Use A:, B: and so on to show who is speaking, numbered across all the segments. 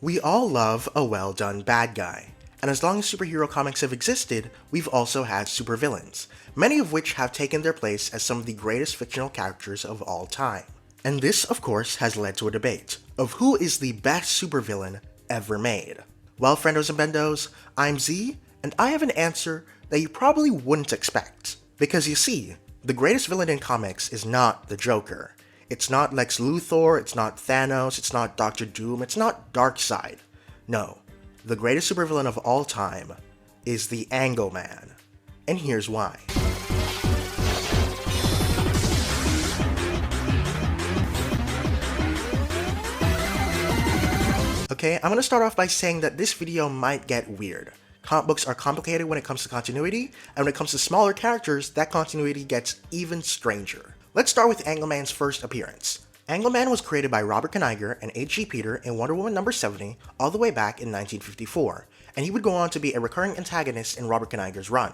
A: We all love a well-done bad guy, and as long as superhero comics have existed, we've also had supervillains, many of which have taken their place as some of the greatest fictional characters of all time. And this, of course, has led to a debate of who is the best supervillain ever made. Well, friendos and bendos, I'm Z, and I have an answer that you probably wouldn't expect. Because you see, the greatest villain in comics is not the Joker. It's not Lex Luthor, it's not Thanos, it's not Doctor Doom, it's not Darkseid. No, the greatest supervillain of all time is the Angleman. And here's why. Okay, I'm gonna start off by saying that this video might get weird. Comic books are complicated when it comes to continuity, and when it comes to smaller characters, that continuity gets even stranger. Let's start with Angleman's first appearance. Angleman was created by Robert Kanigher and H.G. Peter in Wonder Woman number 70 all the way back in 1954, and he would go on to be a recurring antagonist in Robert Kanigher's run.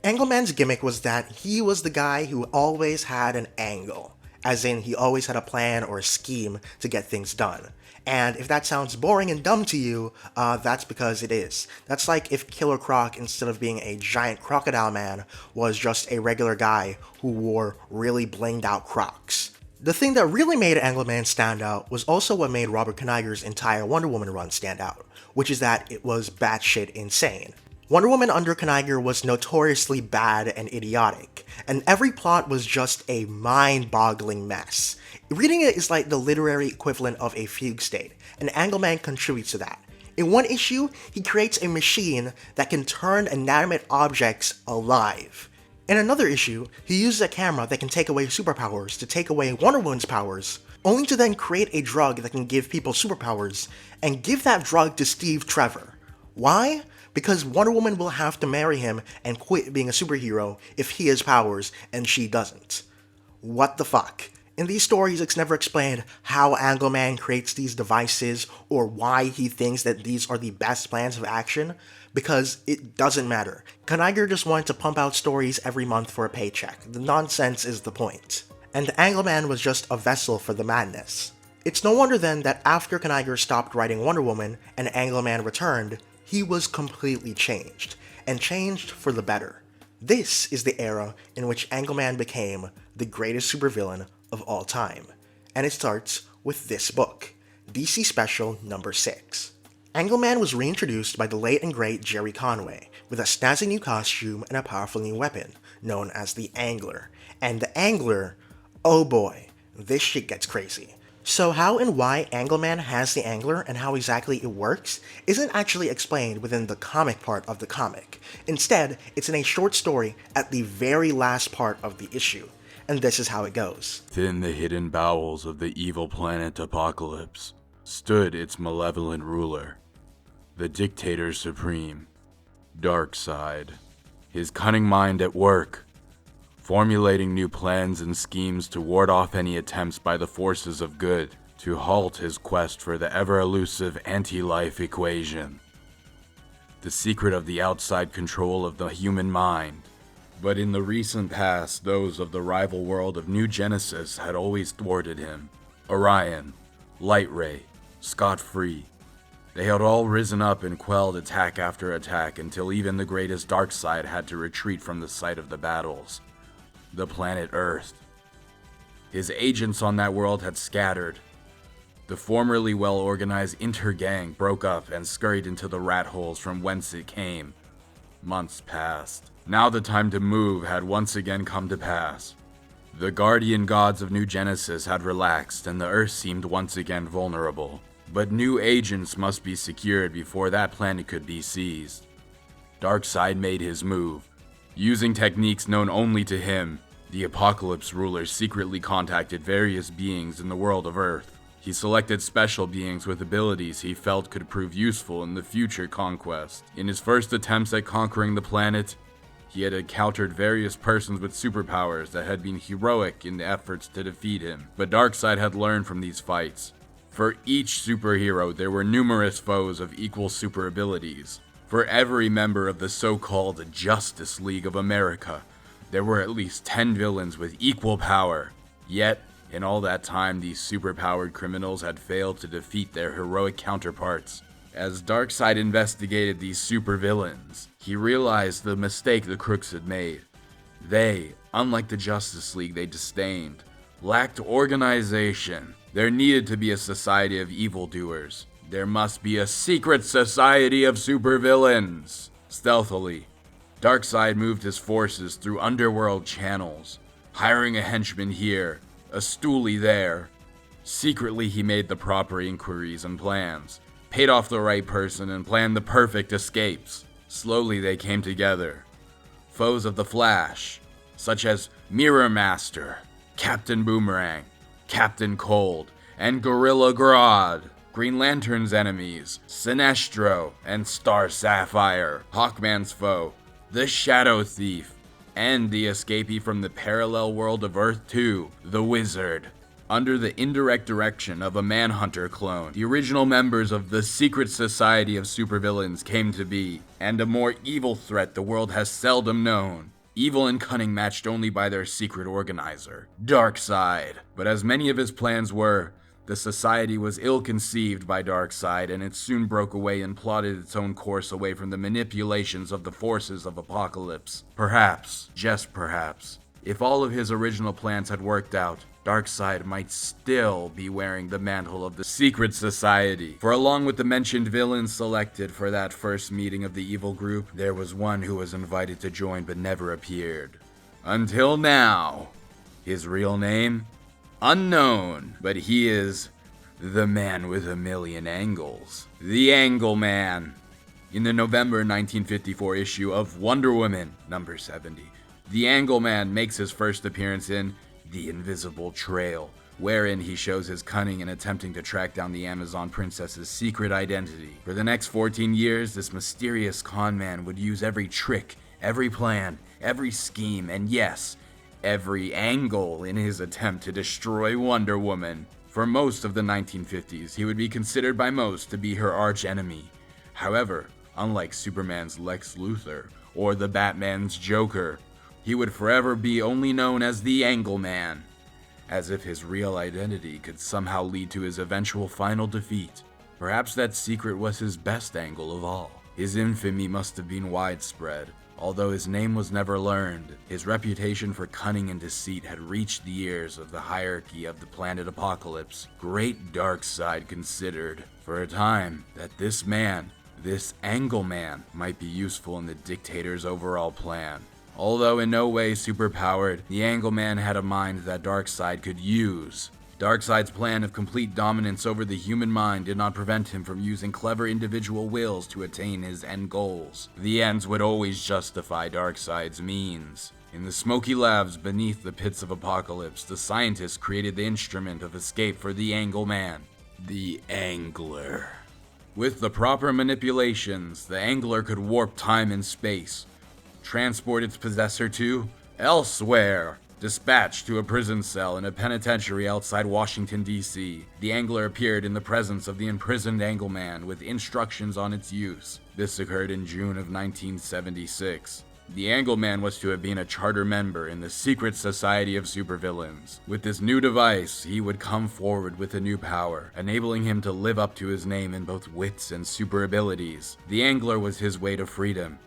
A: Angleman's gimmick was that he was the guy who always had an angle, as in he always had a plan or a scheme to get things done. And if that sounds boring and dumb to you, that's because it is. That's like if Killer Croc, instead of being a giant crocodile man, was just a regular guy who wore really blinged out Crocs. The thing that really made Angleman stand out was also what made Robert Kanigher's entire Wonder Woman run stand out, which is that it was batshit insane. Wonder Woman under Kanigher was notoriously bad and idiotic, and every plot was just a mind-boggling mess. Reading it is like the literary equivalent of a fugue state, and Angleman contributes to that. In one issue, he creates a machine that can turn inanimate objects alive. In another issue, he uses a camera that can take away superpowers to take away Wonder Woman's powers, only to then create a drug that can give people superpowers, and give that drug to Steve Trevor. Why? Because Wonder Woman will have to marry him and quit being a superhero if he has powers and she doesn't. What the fuck? In these stories, it's never explained how Angleman creates these devices or why he thinks that these are the best plans of action, because it doesn't matter. Kanigher just wanted to pump out stories every month for a paycheck. The nonsense is the point. And Angleman was just a vessel for the madness. It's no wonder then that after Kanigher stopped writing Wonder Woman and Angleman returned, he was completely changed, and changed for the better. This is the era in which Angleman became the greatest supervillain of all time, and it starts with this book, DC Special number 6. Angleman was reintroduced by the late and great Jerry Conway, with a snazzy new costume and a powerful new weapon, known as the Angler. And the Angler, oh boy, this shit gets crazy. So how and why Angleman has the Angler and how exactly it works isn't actually explained within the comic part of the comic. Instead, it's in a short story at the very last part of the issue. And this is how it goes.
B: Within the hidden bowels of the evil planet Apocalypse stood its malevolent ruler, the Dictator Supreme, Darkseid, his cunning mind at work, formulating new plans and schemes to ward off any attempts by the forces of good to halt his quest for the ever-elusive anti-life equation, the secret of the outside control of the human mind. But in the recent past, those of the rival world of New Genesis had always thwarted him. Orion, Lightray, Scott-Free. They had all risen up and quelled attack after attack until even the greatest Darkseid had to retreat from the site of the battles. The planet Earth. His agents on that world had scattered. The formerly well-organized Intergang broke up and scurried into the rat holes from whence it came. Months passed. Now the time to move had once again come to pass. The guardian gods of New Genesis had relaxed and the Earth seemed once again vulnerable. But new agents must be secured before that planet could be seized. Darkseid made his move. Using techniques known only to him, the Apocalypse ruler secretly contacted various beings in the world of Earth. He selected special beings with abilities he felt could prove useful in the future conquest. In his first attempts at conquering the planet, he had encountered various persons with superpowers that had been heroic in the efforts to defeat him, but Darkseid had learned from these fights. For each superhero, there were numerous foes of equal super abilities. For every member of the so-called Justice League of America, there were at least 10 villains with equal power. Yet, In all that time, these superpowered criminals had failed to defeat their heroic counterparts. As Darkseid investigated these supervillains, he realized the mistake the crooks had made. They, unlike the Justice League they disdained, lacked organization. There needed to be a society of evildoers. There must be a secret society of supervillains. Stealthily, Darkseid moved his forces through underworld channels, hiring a henchman here, a stoolie there. Secretly, he made the proper inquiries and plans, paid off the right person, and planned the perfect escapes. Slowly, they came together. Foes of the Flash, such as Mirror Master, Captain Boomerang, Captain Cold, and Gorilla Grodd. Green Lantern's enemies, Sinestro and Star Sapphire. Hawkman's foe, the Shadow Thief, and the escapee from the parallel world of Earth 2, the Wizard. Under the indirect direction of a Manhunter clone, the original members of the Secret Society of Supervillains came to be, and a more evil threat the world has seldom known. Evil and cunning matched only by their secret organizer, Darkseid. But as many of his plans were, the society was ill-conceived by Darkseid, and it soon broke away and plotted its own course away from the manipulations of the forces of Apokolips. Perhaps, just perhaps, if all of his original plans had worked out, Darkseid might still be wearing the mantle of the Secret Society. For along with the mentioned villains selected for that first meeting of the evil group, there was one who was invited to join but never appeared. Until now. His real name? Unknown, but he is the man with a million angles. The Angle Man. In the November 1954 issue of Wonder Woman, number 70, the Angle Man makes his first appearance in The Invisible Trail, wherein he shows his cunning in attempting to track down the Amazon princess's secret identity. For the next 14 years, this mysterious con man would use every trick, every plan, every scheme, and yes, every angle in his attempt to destroy Wonder Woman. For most of the 1950s, he would be considered by most to be her archenemy. However, unlike Superman's Lex Luthor or the Batman's Joker, he would forever be only known as the Angle Man, as if his real identity could somehow lead to his eventual final defeat. Perhaps that secret was his best angle of all. His infamy must have been widespread. Although his name was never learned, his reputation for cunning and deceit had reached the ears of the hierarchy of the planet Apokolips. Great Darkseid considered, for a time, that this man, this Angle Man, might be useful in the Dictator's overall plan. Although in no way superpowered, the Angle Man had a mind that Darkseid could use. Darkseid's plan of complete dominance over the human mind did not prevent him from using clever individual wills to attain his end goals. The ends would always justify Darkseid's means. In the smoky labs beneath the pits of Apokolips, the scientists created the instrument of escape for the Angle Man, the Angler. With the proper manipulations, the Angler could warp time and space, transport its possessor to elsewhere. Dispatched to a prison cell in a penitentiary outside Washington, D.C., the Angler appeared in the presence of the imprisoned Angle Man with instructions on its use. This occurred in June of 1976. The Angle Man was to have been a charter member in the Secret Society of Supervillains. With this new device, he would come forward with a new power, enabling him to live up to his name in both wits and super abilities. The Angler was his way to freedom,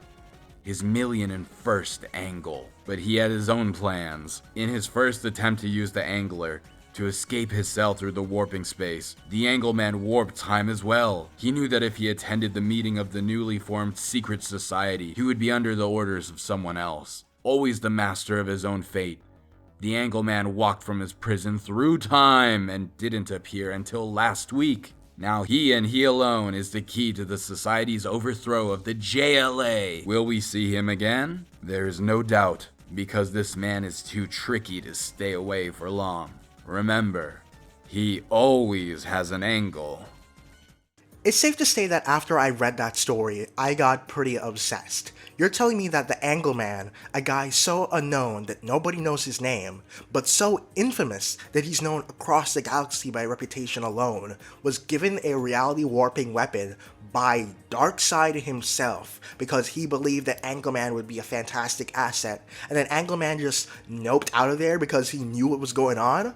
B: his million-and-first angle. But he had his own plans. In his first attempt to use the Angler to escape his cell through the warping space, the Angle Man warped time as well. He knew that if he attended the meeting of the newly formed Secret Society, he would be under the orders of someone else, always the master of his own fate. The Angle Man walked from his prison through time and didn't appear until last week. Now he and he alone is the key to the society's overthrow of the JLA. Will we see him again? There is no doubt, because this man is too tricky to stay away for long. Remember, he always has an angle.
A: It's safe to say that after I read that story, I got pretty obsessed. You're telling me that the Angle Man, a guy so unknown that nobody knows his name, but so infamous that he's known across the galaxy by reputation alone, was given a reality warping weapon by Darkseid himself because he believed that Angle Man would be a fantastic asset, and then Angle Man just noped out of there because he knew what was going on?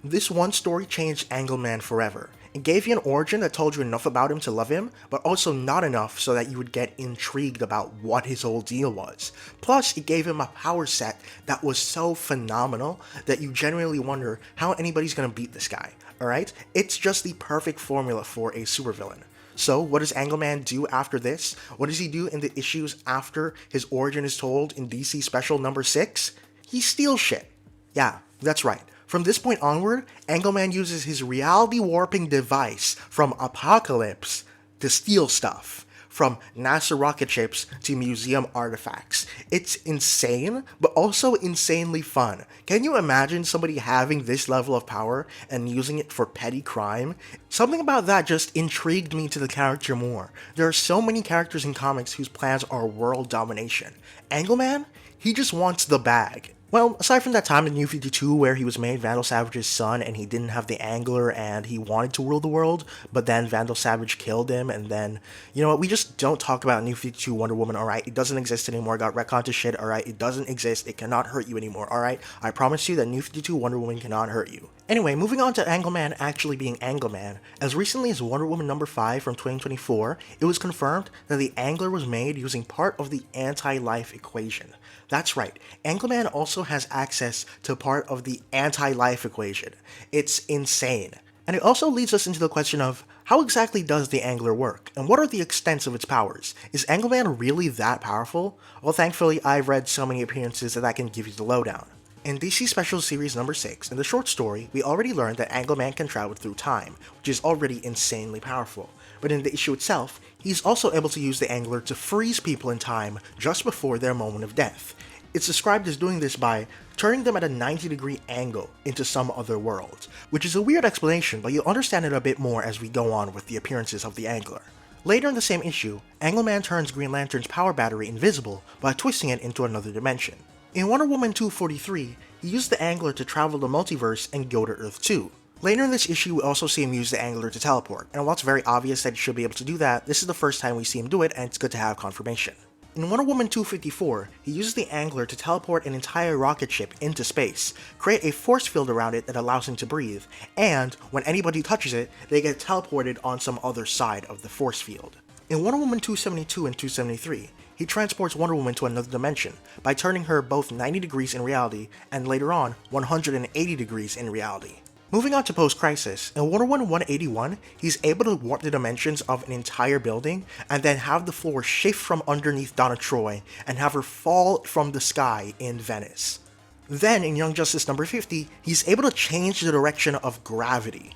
A: This one story changed Angleman forever. It gave you an origin that told you enough about him to love him, but also not enough so that you would get intrigued about what his whole deal was. Plus, it gave him a power set that was so phenomenal that you genuinely wonder how anybody's gonna beat this guy, alright? It's just the perfect formula for a supervillain. So, what does Angleman do after this? What does he do in the issues after his origin is told in DC Special number 6? He steals shit. Yeah, that's right. From this point onward, Angleman uses his reality warping device from Apocalypse to steal stuff. From NASA rocket ships to museum artifacts. It's insane, but also insanely fun. Can you imagine somebody having this level of power and using it for petty crime? Something about that just intrigued me to the character more. There are so many characters in comics whose plans are world domination. Angleman? He just wants the bag. Well, aside from that time in New 52 where he was made Vandal Savage's son and he didn't have the Angler and he wanted to rule the world, but then Vandal Savage killed him and then, you know what, we just don't talk about New 52 Wonder Woman, alright? It doesn't exist anymore, got retconned to shit, alright? It doesn't exist, it cannot hurt you anymore, alright? I promise you that New 52 Wonder Woman cannot hurt you. Anyway, moving on to Angleman actually being Angleman, as recently as Wonder Woman number 5 from 2024, it was confirmed that the Angler was made using part of the anti-life equation. That's right, Angleman also has access to part of the anti-life equation. It's insane. And it also leads us into the question of, how exactly does the Angler work? And what are the extents of its powers? Is Angleman really that powerful? Well, thankfully, I've read so many appearances that I can give you the lowdown. In DC Special Series number 6, in the short story, we already learned that Angleman can travel through time, which is already insanely powerful. But in the issue itself, he's also able to use the Angler to freeze people in time just before their moment of death. It's described as doing this by turning them at a 90-degree angle into some other world, which is a weird explanation, but you'll understand it a bit more as we go on with the appearances of the Angler. Later in the same issue, Angleman turns Green Lantern's power battery invisible by twisting it into another dimension. In Wonder Woman 243, he used the Angler to travel the multiverse and go to Earth 2. Later in this issue, we also see him use the Angler to teleport, and while it's very obvious that he should be able to do that, this is the first time we see him do it, and it's good to have confirmation. In Wonder Woman 254, he uses the Angler to teleport an entire rocket ship into space, create a force field around it that allows him to breathe, and when anybody touches it, they get teleported on some other side of the force field. In Wonder Woman 272 and 273, he transports Wonder Woman to another dimension by turning her both 90 degrees in reality and later on 180 degrees in reality. Moving on to post-crisis, in Wonder Woman 181, he's able to warp the dimensions of an entire building and then have the floor shift from underneath Donna Troy and have her fall from the sky in Venice. Then in Young Justice number 50, he's able to change the direction of gravity.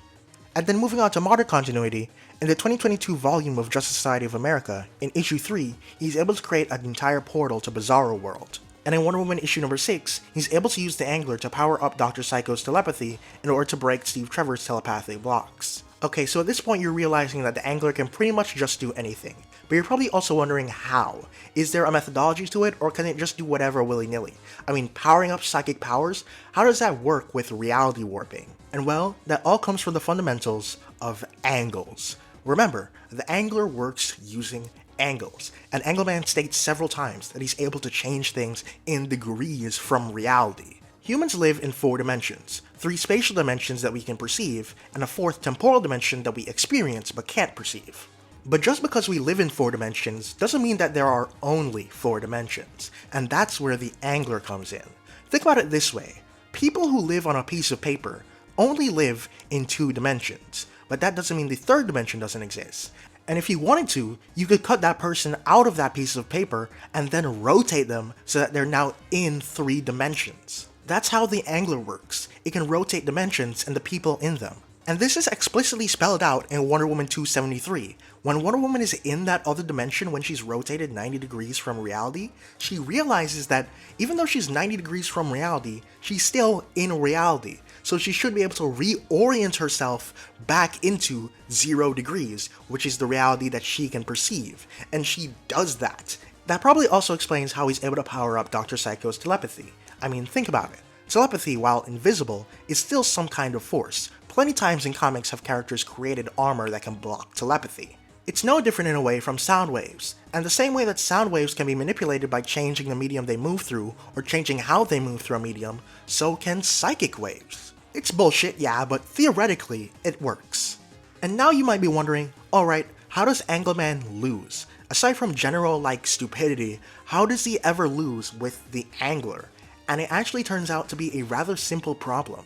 A: And then moving on to modern continuity, in the 2022 volume of Justice Society of America, in issue 3, he's able to create an entire portal to Bizarro World. And in Wonder Woman issue number 6, he's able to use the Angler to power up Dr. Psycho's telepathy in order to break Steve Trevor's telepathic blocks. Okay, so at this point you're realizing that the Angler can pretty much just do anything, but you're probably also wondering how. Is there a methodology to it, or can it just do whatever willy-nilly? I mean, powering up psychic powers, how does that work with reality warping? And well, that all comes from the fundamentals of angles. Remember, the Angler works using angles, and Angleman states several times that he's able to change things in degrees from reality. Humans live in 4 dimensions, 3 spatial dimensions that we can perceive, and a 4th temporal dimension that we experience but can't perceive. But just because we live in 4 dimensions doesn't mean that there are only 4 dimensions, and that's where the Angler comes in. Think about it this way, people who live on a piece of paper only live in 2 dimensions, but that doesn't mean the 3rd dimension doesn't exist. And if you wanted to, you could cut that person out of that piece of paper and then rotate them so that they're now in 3 dimensions. That's how the Angler works. It can rotate dimensions and the people in them. And this is explicitly spelled out in Wonder Woman 273. When Wonder Woman is in that other dimension when she's rotated 90 degrees from reality, she realizes that even though she's 90 degrees from reality, she's still in reality. So she should be able to reorient herself back into 0 degrees, which is the reality that she can perceive. And she does that. That probably also explains how he's able to power up Dr. Psycho's telepathy. I mean, think about it. Telepathy, while invisible, is still some kind of force. Plenty times in comics have characters created armor that can block telepathy. It's no different in a way from sound waves, and the same way that sound waves can be manipulated by changing the medium they move through or changing how they move through a medium, so can psychic waves. It's bullshit, yeah, but theoretically, it works. And now you might be wondering, alright, how does Angleman lose? Aside from general, stupidity, how does he ever lose with the Angler? And it actually turns out to be a rather simple problem.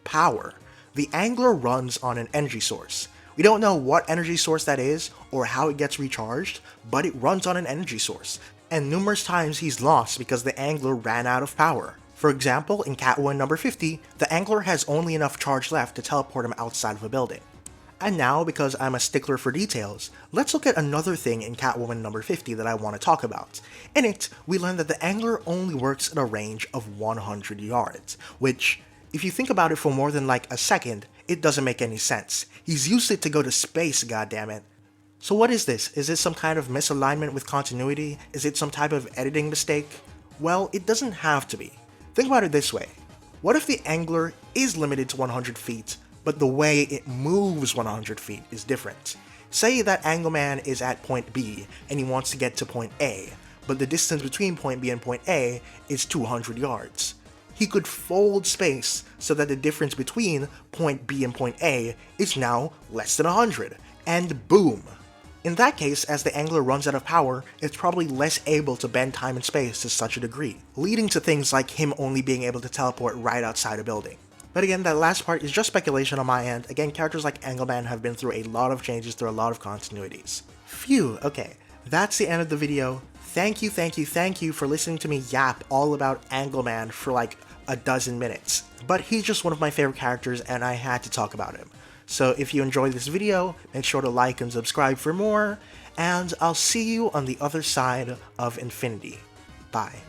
A: Power. The Angler runs on an energy source. We don't know what energy source that is, or how it gets recharged, but it runs on an energy source, and numerous times he's lost because the Angler ran out of power. For example, in Catwoman number 50, the Angler has only enough charge left to teleport him outside of a building. And now, because I'm a stickler for details, let's look at another thing in Catwoman number 50 that I want to talk about. In it, we learn that the Angler only works at a range of 100 yards, which, if you think about it for more than a second, it doesn't make any sense. He's used it to go to space, goddammit. So what is this? Is this some kind of misalignment with continuity? Is it some type of editing mistake? Well, it doesn't have to be. Think about it this way. What if the Angler is limited to 100 feet, but the way it moves 100 feet is different? Say that Angleman is at point B, and he wants to get to point A, but the distance between point B and point A is 200 yards. He could fold space so that the difference between point B and point A is now less than 100, and boom! In that case, as the Angler runs out of power, it's probably less able to bend time and space to such a degree, leading to things like him only being able to teleport right outside a building. But again, that last part is just speculation on my end. Again, characters like Angleman have been through a lot of changes, through a lot of continuities. Phew, okay, that's the end of the video. Thank you for listening to me yap all about Angleman for a dozen minutes. But he's just one of my favorite characters and I had to talk about him. So if you enjoyed this video, make sure to like and subscribe for more, and I'll see you on the other side of infinity. Bye.